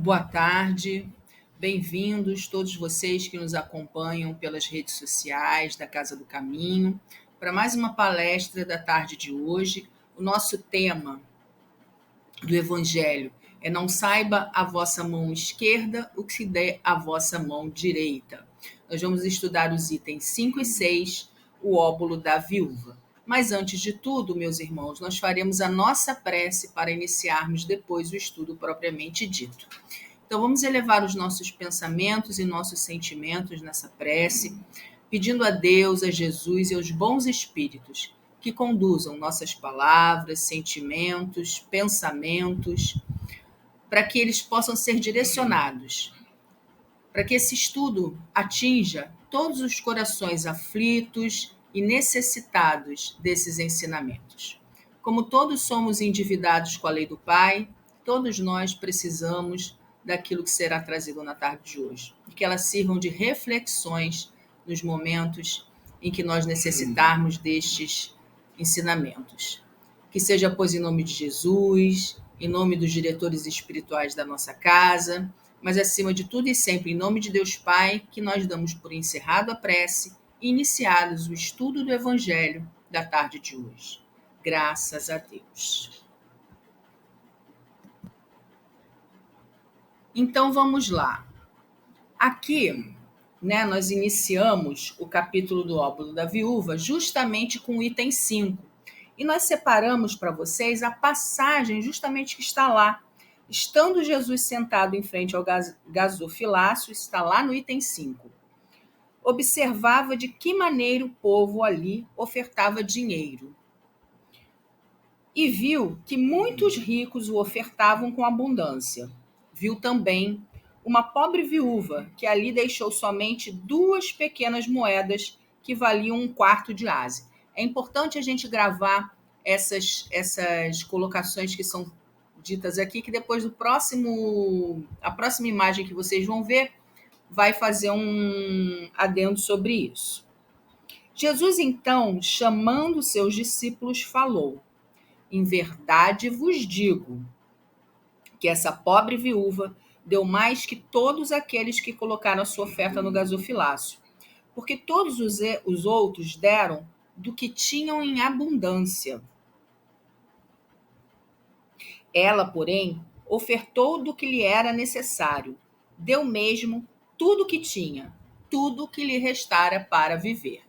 Boa tarde, bem-vindos todos vocês que nos acompanham pelas redes sociais da Casa do Caminho, para mais uma palestra da tarde de hoje. O nosso tema do Evangelho é não saiba a vossa mão esquerda o que se der a vossa mão direita. Nós vamos estudar os itens 5 e 6, o óbolo da viúva. Mas antes de tudo, meus irmãos, nós faremos a nossa prece para iniciarmos depois o estudo propriamente dito. Então, vamos elevar os nossos pensamentos e nossos sentimentos nessa prece, pedindo a Deus, a Jesus e aos bons espíritos que conduzam nossas palavras, sentimentos, pensamentos, para que eles possam ser direcionados, para que esse estudo atinja todos os corações aflitos e necessitados desses ensinamentos. Como todos somos endividados com a lei do Pai, todos nós precisamos daquilo que será trazido na tarde de hoje, e que elas sirvam de reflexões nos momentos em que nós necessitarmos destes ensinamentos. Que seja, pois, em nome de Jesus, em nome dos diretores espirituais da nossa casa, mas acima de tudo e sempre, em nome de Deus Pai, que nós damos por encerrado a prece e iniciados o estudo do Evangelho da tarde de hoje. Graças a Deus. Então vamos lá. Aqui, nós iniciamos o capítulo do óbolo da viúva justamente com o item 5. E nós separamos para vocês a passagem justamente que está lá. Estando Jesus sentado em frente ao gasofilácio, está lá no item 5. Observava de que maneira o povo ali ofertava dinheiro. E viu que muitos ricos o ofertavam com abundância. Viu também uma pobre viúva que ali deixou somente 2 pequenas moedas que valiam 1/4 de ase. É importante a gente gravar essas colocações que são ditas aqui, que depois a próxima imagem que vocês vão ver vai fazer um adendo sobre isso. Jesus, então, chamando seus discípulos, falou: em verdade vos digo que essa pobre viúva deu mais que todos aqueles que colocaram a sua oferta no gasofilácio, porque todos os outros deram do que tinham em abundância. Ela, porém, ofertou do que lhe era necessário, deu mesmo tudo o que tinha, tudo o que lhe restara para viver.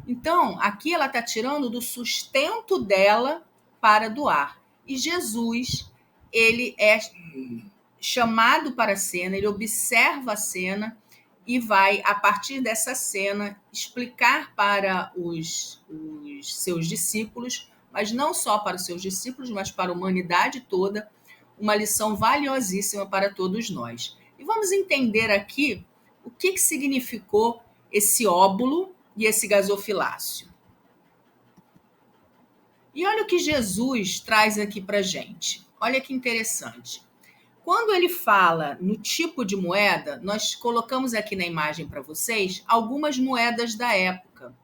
Então, aqui ela está tirando do sustento dela para doar. E Jesus, ele é chamado para a cena, ele observa a cena e vai, a partir dessa cena, explicar para os seus discípulos, mas não só para os seus discípulos, mas para a humanidade toda, uma lição valiosíssima para todos nós. E vamos entender aqui o que significou esse óbolo e esse gasofilácio. E olha o que Jesus traz aqui para a gente. Olha que interessante. Quando ele fala no tipo de moeda, nós colocamos aqui na imagem para vocês algumas moedas da época.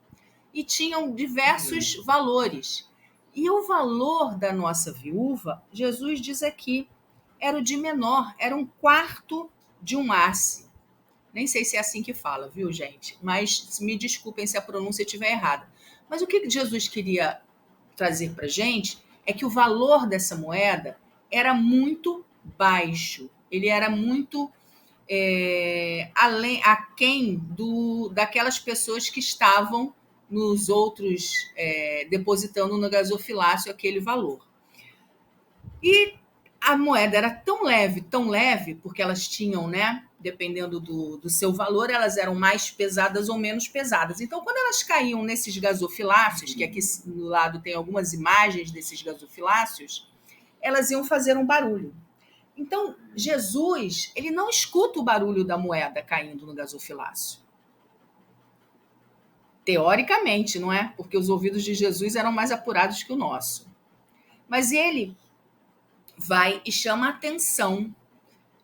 E tinham diversos valores. E o valor da nossa viúva, Jesus diz aqui, era o de menor, era 1/4 de um asse. Nem sei se é assim que fala, viu, gente? Mas me desculpem se a pronúncia estiver errada. Mas o que Jesus queria trazer para a gente é que o valor dessa moeda era muito baixo. Ele era muito aquém daquelas pessoas que estavam nos outros depositando no gasofilácio aquele valor. E a moeda era tão leve, porque elas tinham, dependendo do seu valor, elas eram mais pesadas ou menos pesadas. Então, quando elas caíam nesses gasofilácios, que aqui no lado tem algumas imagens desses gasofilácios, elas iam fazer um barulho. Então, Jesus, ele não escuta o barulho da moeda caindo no gasofilácio. Teoricamente, não é? Porque os ouvidos de Jesus eram mais apurados que o nosso. Mas ele vai e chama a atenção,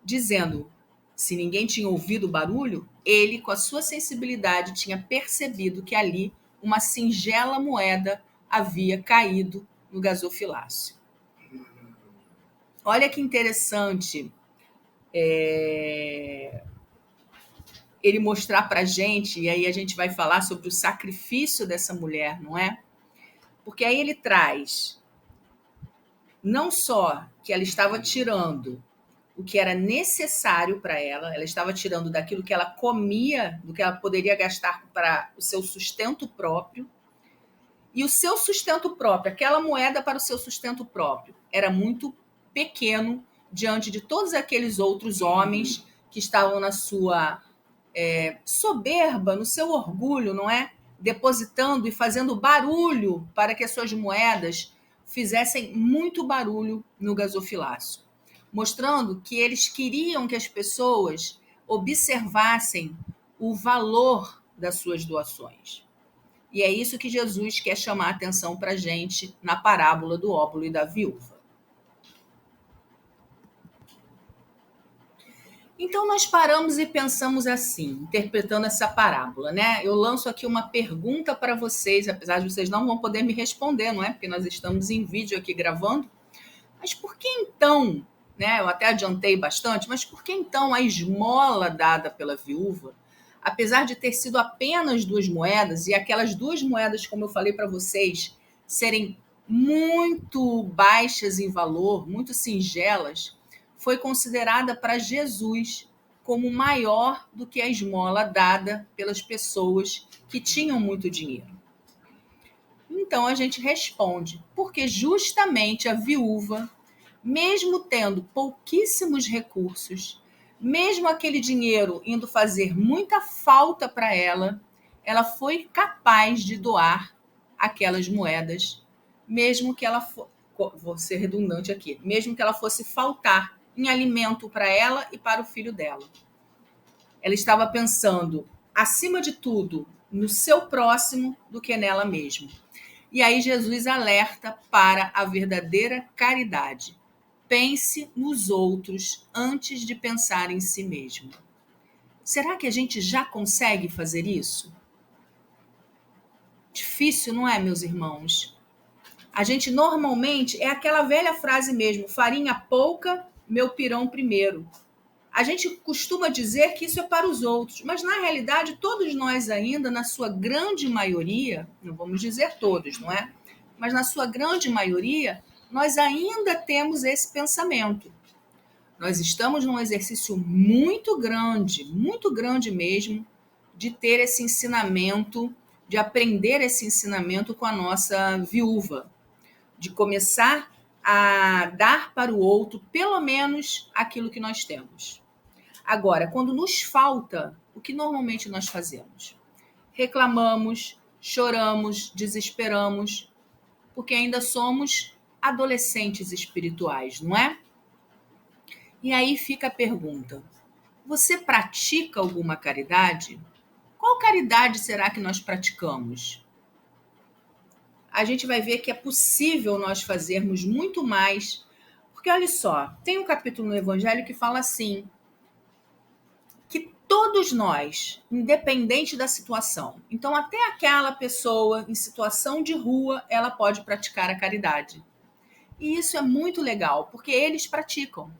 dizendo, se ninguém tinha ouvido o barulho, ele, com a sua sensibilidade, tinha percebido que ali uma singela moeda havia caído no gasofilácio. Olha que interessante ele mostrar para a gente, e aí a gente vai falar sobre o sacrifício dessa mulher, não é? Porque aí ele traz não só que ela estava tirando o que era necessário para ela estava tirando daquilo que ela comia, do que ela poderia gastar para o seu sustento próprio, e o seu sustento próprio, aquela moeda para o seu sustento próprio, era muito pequeno diante de todos aqueles outros homens que estavam na sua soberba, no seu orgulho, não é? Depositando e fazendo barulho para que as suas moedas fizessem muito barulho no gasofilácio, mostrando que eles queriam que as pessoas observassem o valor das suas doações. E é isso que Jesus quer chamar a atenção para a gente na parábola do óbolo e da viúva. Então, nós paramos e pensamos assim, interpretando essa parábola, né? Eu lanço aqui uma pergunta para vocês, apesar de vocês não vão poder me responder, não é? Porque nós estamos em vídeo aqui gravando. Mas por que então, né? Eu até adiantei bastante, mas por que então a esmola dada pela viúva, apesar de ter sido apenas 2 moedas, e aquelas 2 moedas, como eu falei para vocês, serem muito baixas em valor, muito singelas, foi considerada para Jesus como maior do que a esmola dada pelas pessoas que tinham muito dinheiro? Então a gente responde, porque justamente a viúva, mesmo tendo pouquíssimos recursos, mesmo aquele dinheiro indo fazer muita falta para ela foi capaz de doar aquelas moedas, mesmo que ela vou ser redundante aqui, mesmo que ela fosse faltar em alimento para ela e para o filho dela. Ela estava pensando, acima de tudo, no seu próximo do que nela mesma. E aí Jesus alerta para a verdadeira caridade. Pense nos outros antes de pensar em si mesmo. Será que a gente já consegue fazer isso? Difícil, não é, meus irmãos? A gente normalmente é aquela velha frase mesmo, farinha pouca, meu pirão primeiro. A gente costuma dizer que isso é para os outros, mas na realidade todos nós ainda, na sua grande maioria, não vamos dizer todos, não é? Mas na sua grande maioria, nós ainda temos esse pensamento. Nós estamos num exercício muito grande mesmo, de ter esse ensinamento, de aprender esse ensinamento com a nossa viúva, de começar a dar para o outro pelo menos aquilo que nós temos. Agora, quando nos falta, o que normalmente nós fazemos? Reclamamos, choramos, desesperamos, porque ainda somos adolescentes espirituais, não é? E aí fica a pergunta: você pratica alguma caridade? Qual caridade será que nós praticamos? A gente vai ver que é possível nós fazermos muito mais, porque olha só, tem um capítulo no Evangelho que fala assim, que todos nós, independente da situação, então até aquela pessoa em situação de rua, ela pode praticar a caridade. E isso é muito legal, porque eles praticam.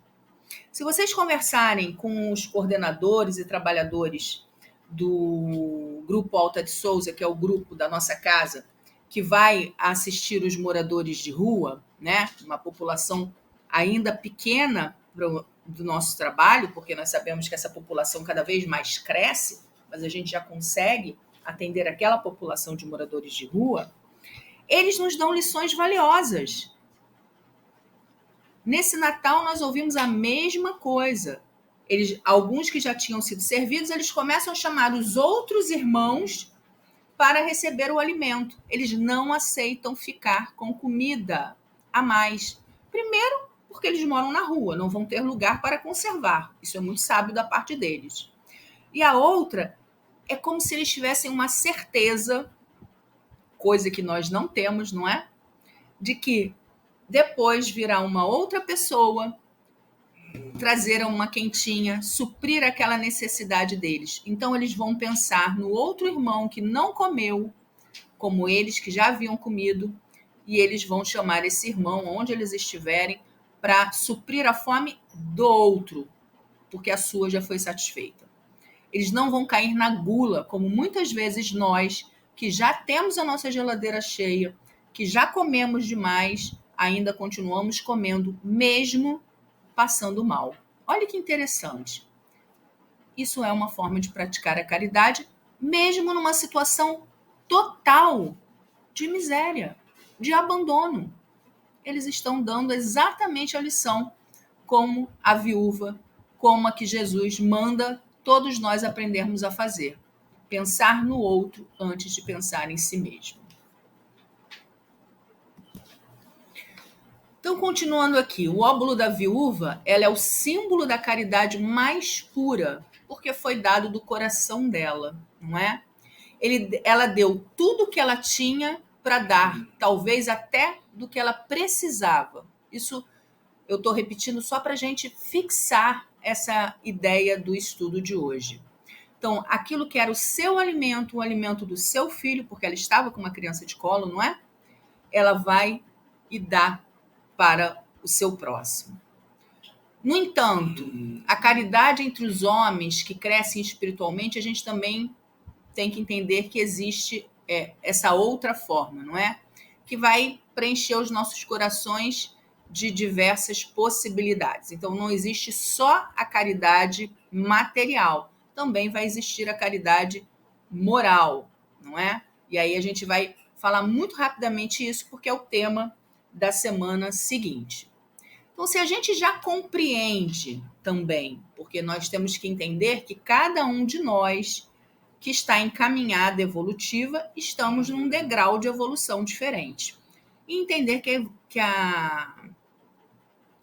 Se vocês conversarem com os coordenadores e trabalhadores do Grupo Alta de Souza, que é o grupo da nossa casa, que vai assistir os moradores de rua, né? Uma população ainda pequena do nosso trabalho, porque nós sabemos que essa população cada vez mais cresce, mas a gente já consegue atender aquela população de moradores de rua, eles nos dão lições valiosas. Nesse Natal, nós ouvimos a mesma coisa. Alguns que já tinham sido servidos, eles começam a chamar os outros irmãos para receber o alimento. Eles não aceitam ficar com comida a mais. Primeiro, porque eles moram na rua, não vão ter lugar para conservar. Isso é muito sábio da parte deles. E a outra é como se eles tivessem uma certeza, coisa que nós não temos, não é? De que depois virá uma outra pessoa trazer uma quentinha, suprir aquela necessidade deles. Então eles vão pensar no outro irmão que não comeu, como eles que já haviam comido, e eles vão chamar esse irmão, onde eles estiverem, para suprir a fome do outro. porque a sua já foi satisfeita. Eles não vão cair na gula, como muitas vezes nós, que já temos a nossa geladeira cheia, que já comemos demais, ainda continuamos comendo, mesmo passando mal. Olha que interessante. Isso é uma forma de praticar a caridade, mesmo numa situação total de miséria, de abandono. Eles estão dando exatamente a lição como a viúva, como a que Jesus manda todos nós aprendermos a fazer. Pensar no outro antes de pensar em si mesmo. Então, continuando aqui, o óbolo da viúva, ela é o símbolo da caridade mais pura, porque foi dado do coração dela, não é? Ela deu tudo o que ela tinha para dar, talvez até do que ela precisava. Isso eu estou repetindo só para a gente fixar essa ideia do estudo de hoje. Então, aquilo que era o seu alimento, o alimento do seu filho, porque ela estava com uma criança de colo, não é? Ela vai e dá para o seu próximo. No entanto, a caridade entre os homens que crescem espiritualmente, a gente também tem que entender que existe essa outra forma, não é? Que vai preencher os nossos corações de diversas possibilidades. Então, não existe só a caridade material, também vai existir a caridade moral, não é? E aí a gente vai falar muito rapidamente isso, porque é o tema da semana seguinte. Então, se a gente já compreende também, porque nós temos que entender que cada um de nós que está em caminhada evolutiva, estamos num degrau de evolução diferente. E entender que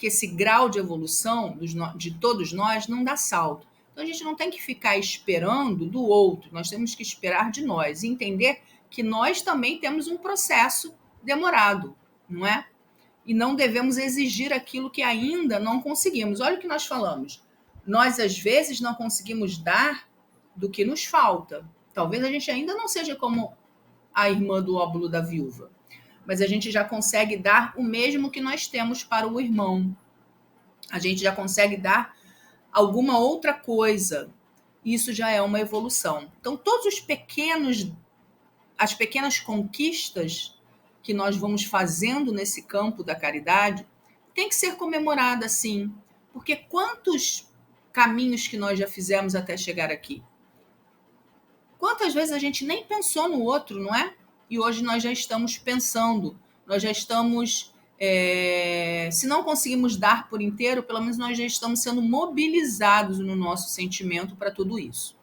esse grau de evolução de todos nós não dá salto. Então, a gente não tem que ficar esperando do outro, nós temos que esperar de nós e entender que nós também temos um processo demorado, não é? E não devemos exigir aquilo que ainda não conseguimos. Olha o que nós falamos. Nós, às vezes, não conseguimos dar do que nos falta. Talvez a gente ainda não seja como a irmã do óbolo da viúva, mas a gente já consegue dar o mesmo que nós temos para o irmão. A gente já consegue dar alguma outra coisa. Isso já é uma evolução. Então, as pequenas conquistas que nós vamos fazendo nesse campo da caridade tem que ser comemorada, sim. Porque quantos caminhos que nós já fizemos até chegar aqui? Quantas vezes a gente nem pensou no outro, não é? E hoje nós já estamos pensando, nós já estamos, se não conseguimos dar por inteiro, pelo menos nós já estamos sendo mobilizados no nosso sentimento para tudo isso.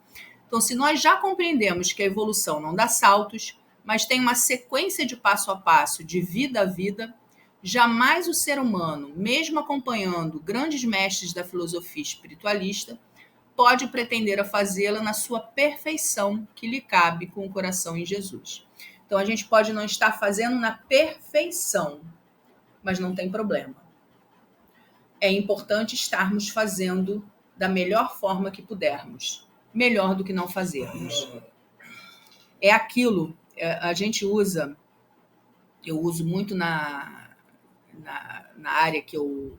Então, se nós já compreendemos que a evolução não dá saltos, mas tem uma sequência de passo a passo, de vida a vida, jamais o ser humano, mesmo acompanhando grandes mestres da filosofia espiritualista, pode pretender a fazê-la na sua perfeição que lhe cabe com o coração em Jesus. Então, a gente pode não estar fazendo na perfeição, mas não tem problema. É importante estarmos fazendo da melhor forma que pudermos, melhor do que não fazermos. É aquilo, a gente usa, eu uso muito na área que eu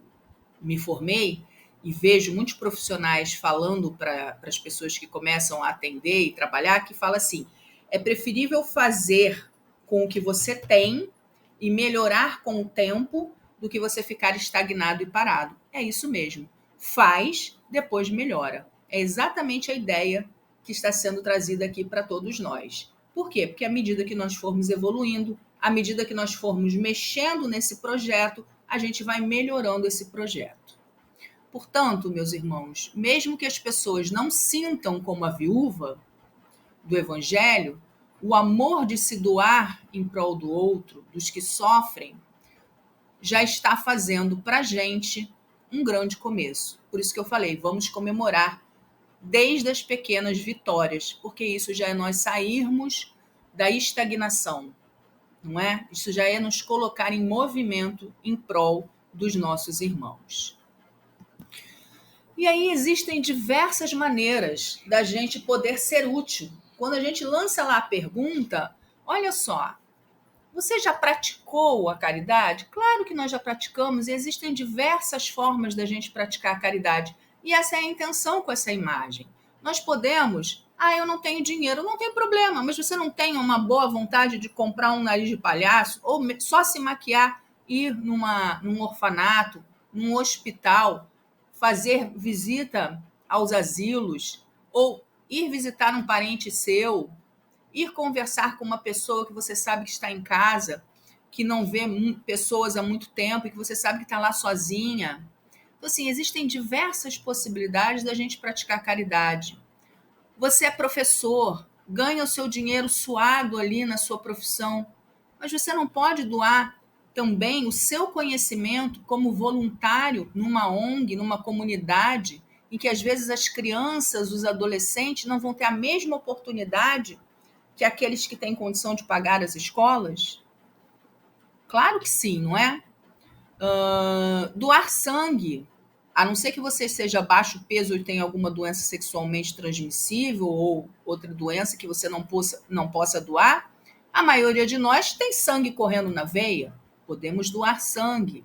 me formei, e vejo muitos profissionais falando para as pessoas que começam a atender e trabalhar, que fala assim, é preferível fazer com o que você tem e melhorar com o tempo do que você ficar estagnado e parado. É isso mesmo. Faz, depois melhora. É exatamente a ideia que está sendo trazida aqui para todos nós. Por quê? Porque à medida que nós formos evoluindo, à medida que nós formos mexendo nesse projeto, a gente vai melhorando esse projeto. Portanto, meus irmãos, mesmo que as pessoas não sintam como a viúva do Evangelho, o amor de se doar em prol do outro, dos que sofrem, já está fazendo para a gente um grande começo. Por isso que eu falei, vamos comemorar desde as pequenas vitórias, porque isso já é nós sairmos da estagnação, não é? Isso já é nos colocar em movimento em prol dos nossos irmãos. E aí existem diversas maneiras da gente poder ser útil. Quando a gente lança lá a pergunta, olha só, você já praticou a caridade? Claro que nós já praticamos e existem diversas formas da gente praticar a caridade, E essa é a intenção com essa imagem. Nós podemos, eu não tenho dinheiro, não tem problema, mas você não tem uma boa vontade de comprar um nariz de palhaço ou só se maquiar, ir num orfanato, num hospital, fazer visita aos asilos ou ir visitar um parente seu, ir conversar com uma pessoa que você sabe que está em casa, que não vê pessoas há muito tempo e que você sabe que está lá sozinha. Então, assim, existem diversas possibilidades da gente praticar caridade. Você é professor, ganha o seu dinheiro suado ali na sua profissão, mas você não pode doar também o seu conhecimento como voluntário numa ONG, numa comunidade, em que às vezes as crianças, os adolescentes não vão ter a mesma oportunidade que aqueles que têm condição de pagar as escolas? Claro que sim, não é? Doar sangue, a não ser que você seja baixo peso e tenha alguma doença sexualmente transmissível ou outra doença que você não possa doar, a maioria de nós tem sangue correndo na veia, podemos doar sangue.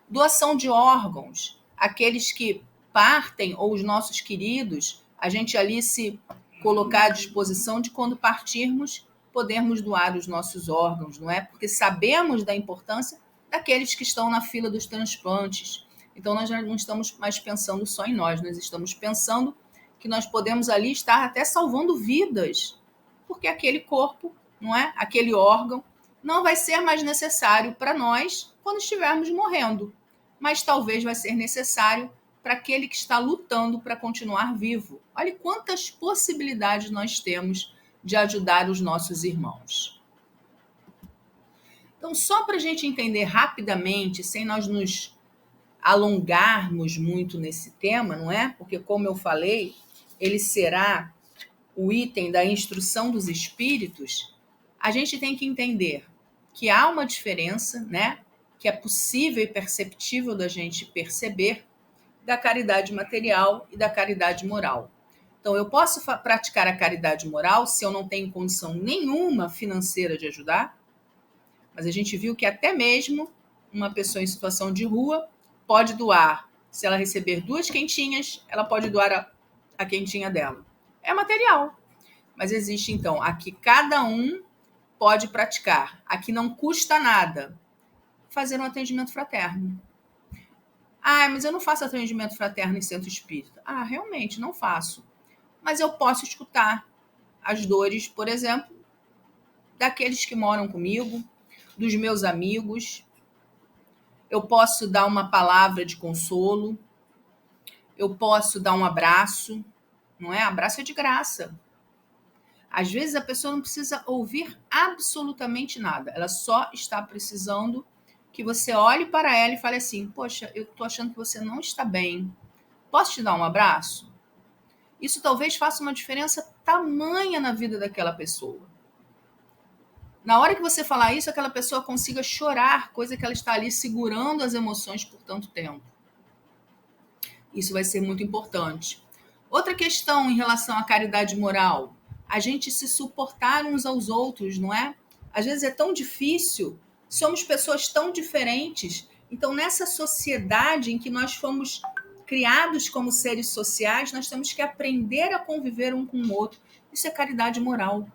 Doação de órgãos, aqueles que partem ou os nossos queridos, a gente ali se colocar à disposição de quando partirmos, podermos doar os nossos órgãos, não é? Porque sabemos da importância daqueles que estão na fila dos transplantes. Então, nós já não estamos mais pensando só em nós estamos pensando que nós podemos ali estar até salvando vidas, porque aquele corpo, não é? Aquele órgão não vai ser mais necessário para nós quando estivermos morrendo, mas talvez vai ser necessário para aquele que está lutando para continuar vivo. Olha quantas possibilidades nós temos de ajudar os nossos irmãos. Então, só para a gente entender rapidamente, sem nós nos alongarmos muito nesse tema, não é? Porque, como eu falei, ele será o item da instrução dos espíritos. A gente tem que entender que há uma diferença, né? Que é possível e perceptível da gente perceber, da caridade material e da caridade moral. Então, eu posso praticar a caridade moral se eu não tenho condição nenhuma financeira de ajudar, mas a gente viu que até mesmo uma pessoa em situação de rua pode doar. Se ela receber 2 quentinhas, ela pode doar a quentinha dela. É material. Mas existe, então, a que cada um pode praticar, a que não custa nada, fazer um atendimento fraterno. Mas eu não faço atendimento fraterno em centro espírita. Realmente, não faço. Mas eu posso escutar as dores, por exemplo, daqueles que moram comigo, dos meus amigos. Eu posso dar uma palavra de consolo. Eu posso dar um abraço. Não é? Abraço é de graça. Às vezes a pessoa não precisa ouvir absolutamente nada. Ela só está precisando que você olhe para ela e fale assim: poxa, eu estou achando que você não está bem. Posso te dar um abraço? Isso talvez faça uma diferença tamanha na vida daquela pessoa. Na hora que você falar isso, aquela pessoa consiga chorar, coisa que ela está ali segurando as emoções por tanto tempo. Isso vai ser muito importante. Outra questão em relação à caridade moral, a gente se suportar uns aos outros, não é? Às vezes é tão difícil, somos pessoas tão diferentes. Então, nessa sociedade em que nós fomos criados como seres sociais, nós temos que aprender a conviver um com o outro. Isso é caridade moral.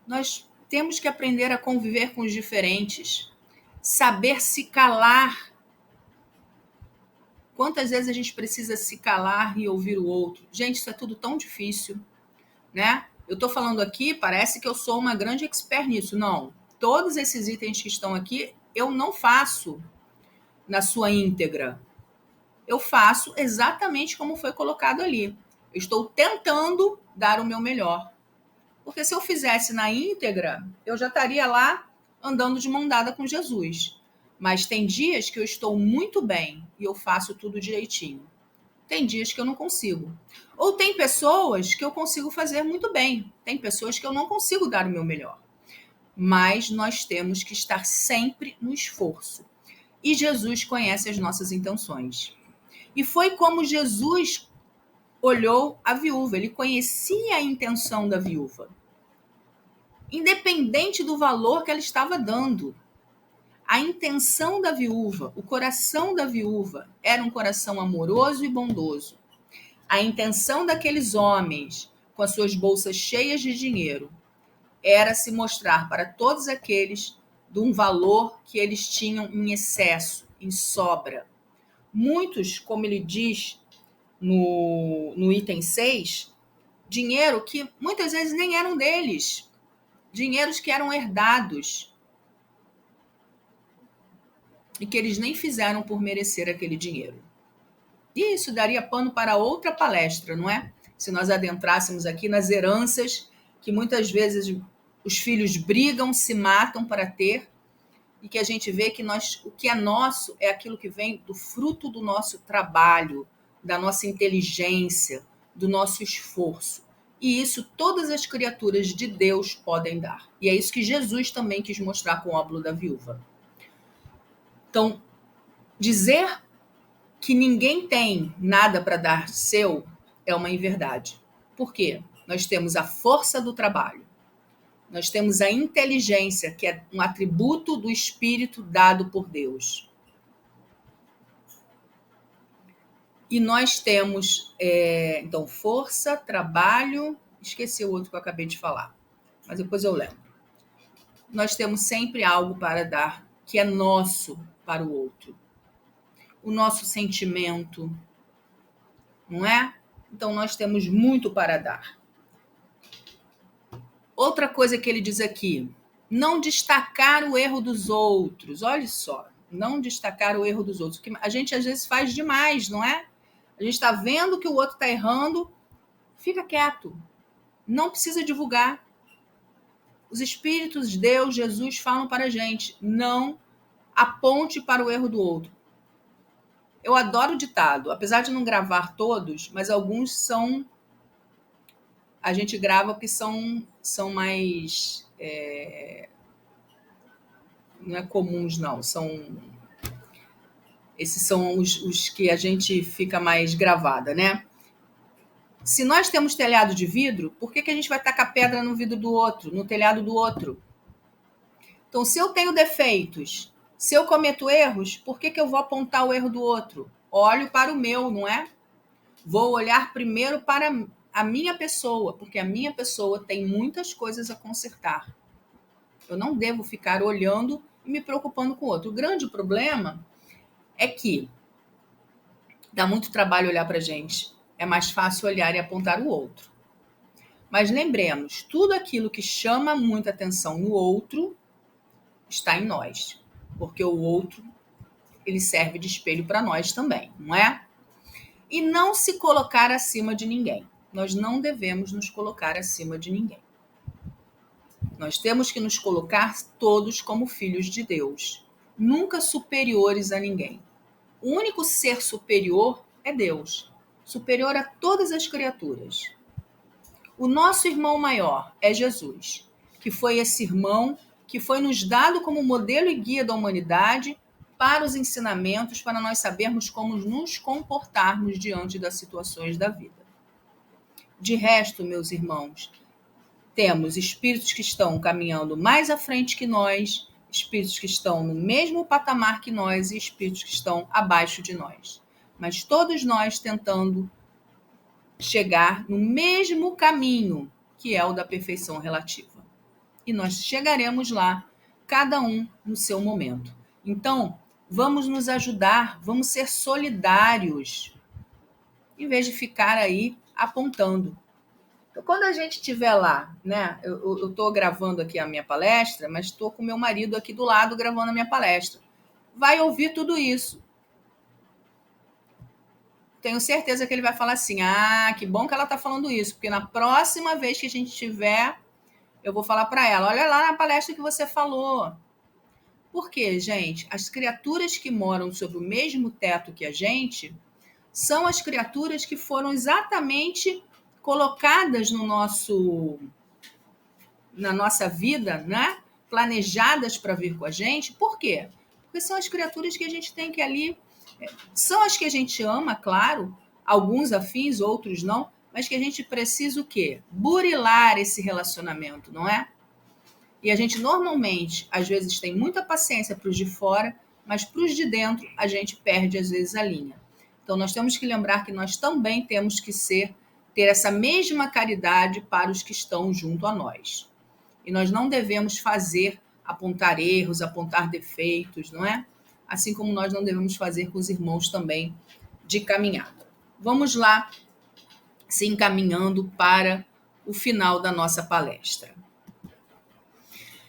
Nós temos que aprender a conviver com os diferentes, saber se calar. Quantas vezes a gente precisa se calar e ouvir o outro? Gente, isso é tudo tão difícil, né? Eu estou falando aqui, parece que eu sou uma grande expert nisso. Não. Todos esses itens que estão aqui, eu não faço na sua íntegra. Eu faço exatamente como foi colocado ali. Eu estou tentando dar o meu melhor. Porque se eu fizesse na íntegra, eu já estaria lá andando de mão dada com Jesus. Mas tem dias que eu estou muito bem e eu faço tudo direitinho. Tem dias que eu não consigo. Ou tem pessoas que eu consigo fazer muito bem. Tem pessoas que eu não consigo dar o meu melhor. Mas nós temos que estar sempre no esforço. E Jesus conhece as nossas intenções. E foi como Jesus olhou a viúva. Ele conhecia a intenção da viúva, independente do valor que ela estava dando. A intenção da viúva, o coração da viúva era um coração amoroso e bondoso. A intenção daqueles homens, com as suas bolsas cheias de dinheiro, era se mostrar para todos aqueles de um valor que eles tinham em excesso, em sobra. Muitos, como ele diz no item 6, dinheiro que muitas vezes nem eram deles, dinheiros que eram herdados e que eles nem fizeram por merecer aquele dinheiro. E isso daria pano para outra palestra, não é? Se nós adentrássemos aqui nas heranças que muitas vezes os filhos brigam, se matam para ter, e que a gente vê que o que é nosso é aquilo que vem do fruto do nosso trabalho, da nossa inteligência, do nosso esforço. E isso todas as criaturas de Deus podem dar. E é isso que Jesus também quis mostrar com o óbolo da viúva. Então, dizer que ninguém tem nada para dar seu é uma inverdade. Por quê? Nós temos a força do trabalho. Nós temos a inteligência, que é um atributo do espírito dado por Deus. E nós temos, então, força, trabalho, esqueci o outro que eu acabei de falar, mas depois eu lembro. Nós temos sempre algo para dar, que é nosso para o outro. O nosso sentimento, não é? Então, nós temos muito para dar. Outra coisa que ele diz aqui, não destacar o erro dos outros. Olha só, não destacar o erro dos outros. Porque a gente às vezes faz demais, não é? A gente está vendo que o outro está errando, fica quieto. Não precisa divulgar. Os Espíritos de Deus, Jesus, falam para a gente, não aponte para o erro do outro. Eu adoro o ditado, apesar de não gravar todos, mas alguns são... A gente grava porque são mais... não é comuns, não. Esses são os que a gente fica mais gravada, né? Se nós temos telhado de vidro, por que a gente vai tacar pedra no vidro do outro, no telhado do outro? Então, se eu tenho defeitos, se eu cometo erros, por que eu vou apontar o erro do outro? Olho para o meu, não é? Vou olhar primeiro para a minha pessoa, porque a minha pessoa tem muitas coisas a consertar. Eu não devo ficar olhando e me preocupando com o outro. O grande problema é que dá muito trabalho olhar para a gente. É mais fácil olhar e apontar o outro. Mas lembremos, tudo aquilo que chama muita atenção no outro está em nós. Porque o outro, ele serve de espelho para nós também, não é? E não se colocar acima de ninguém. Nós não devemos nos colocar acima de ninguém. Nós temos que nos colocar todos como filhos de Deus, nunca superiores a ninguém. O único ser superior é Deus, superior a todas as criaturas. O nosso irmão maior é Jesus, que foi esse irmão que foi nos dado como modelo e guia da humanidade para os ensinamentos, para nós sabermos como nos comportarmos diante das situações da vida. De resto, meus irmãos, temos espíritos que estão caminhando mais à frente que nós, espíritos que estão no mesmo patamar que nós e espíritos que estão abaixo de nós. Mas todos nós tentando chegar no mesmo caminho, que é o da perfeição relativa. E nós chegaremos lá, cada um no seu momento. Então, vamos nos ajudar, vamos ser solidários, em vez de ficar aí apontando. Então, quando a gente estiver lá, né? Eu estou gravando aqui a minha palestra, mas estou com meu marido aqui do lado gravando a minha palestra. Vai ouvir tudo isso. Tenho certeza que ele vai falar assim, que bom que ela está falando isso, porque na próxima vez que a gente tiver, eu vou falar para ela, olha lá na palestra que você falou. Por quê, gente? As criaturas que moram sob o mesmo teto que a gente são as criaturas que foram exatamente colocadas na nossa vida, né? Planejadas para vir com a gente. Por quê? Porque são as criaturas que a gente tem que ali... São as que a gente ama, claro, alguns afins, outros não, mas que a gente precisa o quê? Burilar esse relacionamento, não é? E a gente normalmente, às vezes, tem muita paciência para os de fora, mas para os de dentro a gente perde, às vezes, a linha. Então, nós temos que lembrar que nós também temos que ter essa mesma caridade para os que estão junto a nós. E nós não devemos apontar erros, apontar defeitos, não é? Assim como nós não devemos fazer com os irmãos também de caminhada. Vamos lá, se encaminhando para o final da nossa palestra.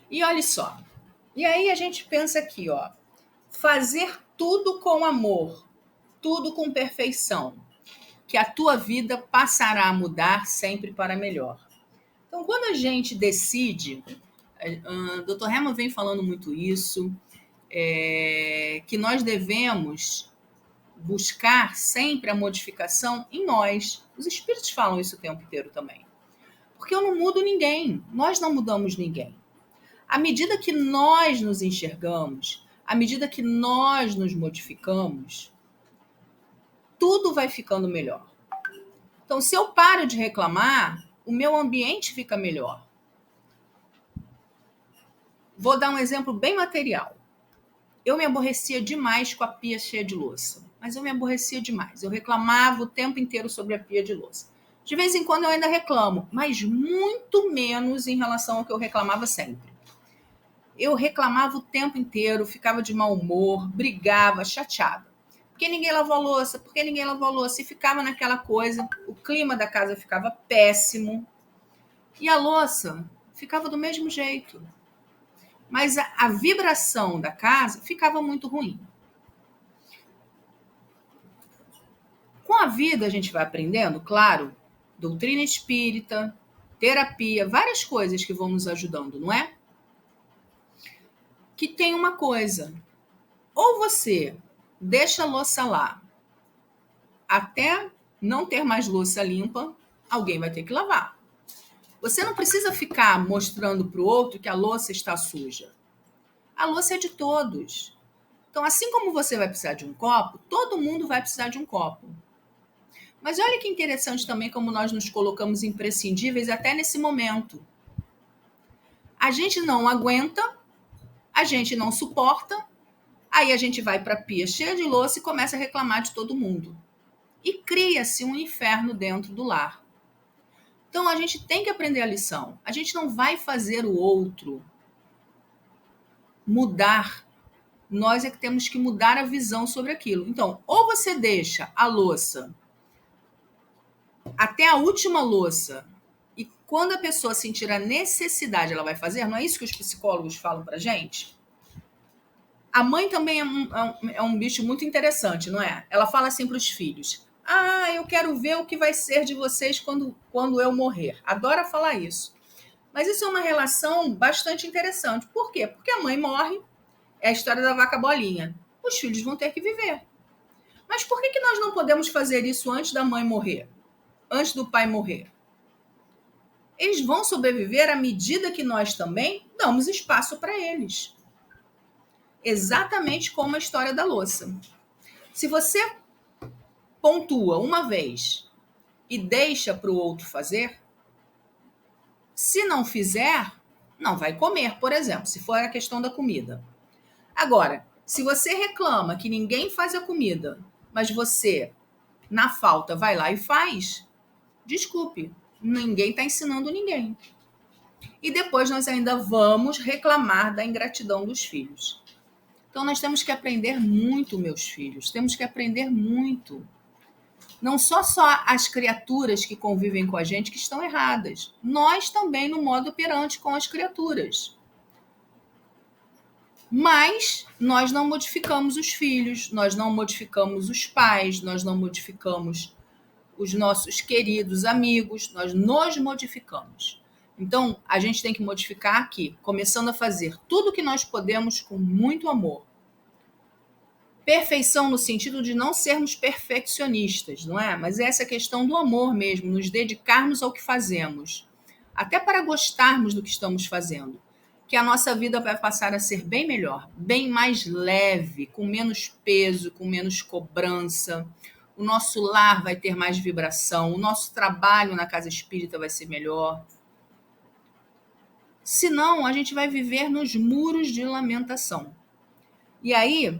E olha só, e aí a gente pensa aqui, ó, fazer tudo com amor, tudo com perfeição, que a tua vida passará a mudar sempre para melhor. Então, quando a gente decide, o Dr. Herman vem falando muito isso, que nós devemos buscar sempre a modificação em nós. Os espíritos falam isso o tempo inteiro também. Porque eu não mudo ninguém, nós não mudamos ninguém. À medida que nós nos enxergamos, à medida que nós nos modificamos, tudo vai ficando melhor. Então, se eu paro de reclamar, o meu ambiente fica melhor. Vou dar um exemplo bem material. Eu me aborrecia demais com a pia cheia de louça. Mas eu me aborrecia demais. Eu reclamava o tempo inteiro sobre a pia de louça. De vez em quando eu ainda reclamo, mas muito menos em relação ao que eu reclamava sempre. Eu reclamava o tempo inteiro, ficava de mau humor, brigava, chateada. Porque ninguém lavou a louça, porque ninguém lavou a louça. E ficava naquela coisa, o clima da casa ficava péssimo. E a louça ficava do mesmo jeito. Mas a vibração da casa ficava muito ruim. Com a vida a gente vai aprendendo, claro, doutrina espírita, terapia, várias coisas que vão nos ajudando, não é? Que tem uma coisa, ou você deixa a louça lá até não ter mais louça limpa, alguém vai ter que lavar. Você não precisa ficar mostrando para o outro que a louça está suja. A louça é de todos. Então, assim como você vai precisar de um copo, todo mundo vai precisar de um copo. Mas olha que interessante também como nós nos colocamos imprescindíveis até nesse momento. A gente não aguenta, a gente não suporta, aí a gente vai para a pia cheia de louça e começa a reclamar de todo mundo. E cria-se um inferno dentro do lar. Então, a gente tem que aprender a lição. A gente não vai fazer o outro mudar. Nós é que temos que mudar a visão sobre aquilo. Então, ou você deixa a louça até a última louça, e quando a pessoa sentir a necessidade, ela vai fazer. Não é isso que os psicólogos falam pra gente? A mãe também é um bicho muito interessante, não é? Ela fala assim para os filhos: ah, eu quero ver o que vai ser de vocês quando eu morrer. Adora falar isso. Mas isso é uma relação bastante interessante. Por quê? Porque a mãe morre, é a história da vaca bolinha. Os filhos vão ter que viver. Mas por que nós não podemos fazer isso antes da mãe morrer? Antes do pai morrer? Eles vão sobreviver à medida que nós também damos espaço para eles. Exatamente como a história da louça. Se você pontua uma vez e deixa para o outro fazer, se não fizer, não vai comer, por exemplo, se for a questão da comida. Agora, se você reclama que ninguém faz a comida, mas você, na falta, vai lá e faz, desculpe, ninguém está ensinando ninguém. E depois nós ainda vamos reclamar da ingratidão dos filhos. Então nós temos que aprender muito, meus filhos, temos que aprender muito. Não só as criaturas que convivem com a gente que estão erradas, nós também no modo operante com as criaturas. Mas nós não modificamos os filhos, nós não modificamos os pais, nós não modificamos os nossos queridos amigos, nós nos modificamos. Então, a gente tem que modificar aqui, começando a fazer tudo o que nós podemos com muito amor. Perfeição no sentido de não sermos perfeccionistas, não é? Mas essa questão do amor mesmo, nos dedicarmos ao que fazemos, até para gostarmos do que estamos fazendo, que a nossa vida vai passar a ser bem melhor, bem mais leve, com menos peso, com menos cobrança. O nosso lar vai ter mais vibração, o nosso trabalho na casa espírita vai ser melhor. Senão, a gente vai viver nos muros de lamentação. E aí,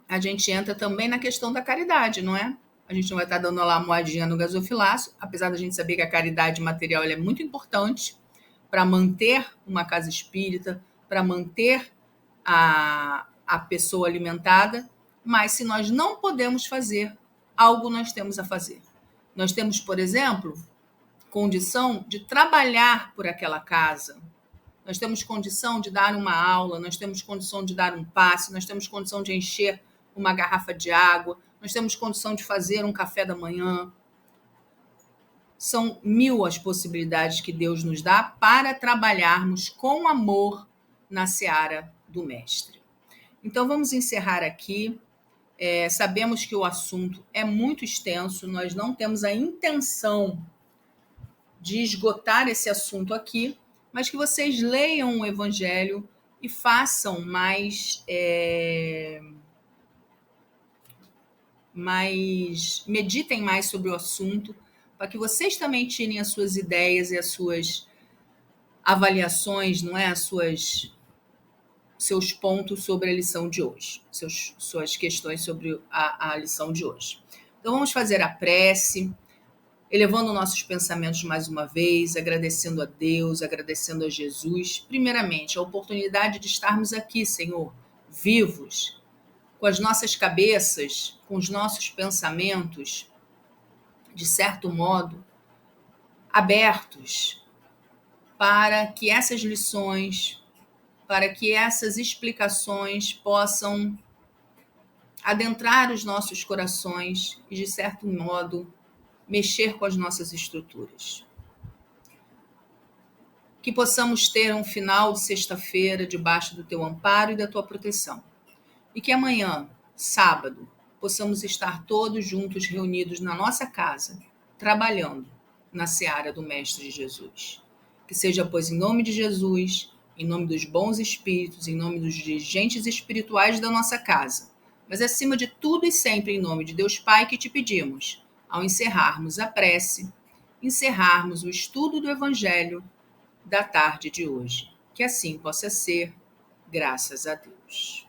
a gente entra também na questão da caridade, não é? A gente não vai estar dando lá uma moedinha no gasofilaço, apesar da gente saber que a caridade material é muito importante para manter uma casa espírita, para manter a pessoa alimentada, mas se nós não podemos fazer, algo nós temos a fazer. Nós temos, por exemplo, condição de trabalhar por aquela casa, nós temos condição de dar uma aula, nós temos condição de dar um passe, nós temos condição de encher uma garrafa de água, nós temos condição de fazer um café da manhã. São 1000 as possibilidades que Deus nos dá para trabalharmos com amor na seara do Mestre. Então, vamos encerrar aqui. Sabemos que o assunto é muito extenso, nós não temos a intenção de esgotar esse assunto aqui, mas que vocês leiam o Evangelho e façam meditem mais sobre o assunto, para que vocês também tirem as suas ideias e as suas avaliações, não é? Seus pontos sobre a lição de hoje, suas questões sobre a lição de hoje. Então, vamos fazer a prece, elevando nossos pensamentos mais uma vez, agradecendo a Deus, agradecendo a Jesus, primeiramente, a oportunidade de estarmos aqui, Senhor, vivos, com as nossas cabeças, com os nossos pensamentos, de certo modo, abertos para que essas lições, para que essas explicações possam adentrar os nossos corações e, de certo modo, mexer com as nossas estruturas. Que possamos ter um final de sexta-feira debaixo do teu amparo e da tua proteção. E que amanhã, sábado, possamos estar todos juntos reunidos na nossa casa, trabalhando na seara do Mestre Jesus. Que seja, pois, em nome de Jesus, em nome dos bons espíritos, em nome dos dirigentes espirituais da nossa casa, mas acima de tudo e sempre em nome de Deus Pai, que te pedimos, ao encerrarmos a prece, encerrarmos o estudo do Evangelho da tarde de hoje. Que assim possa ser, graças a Deus.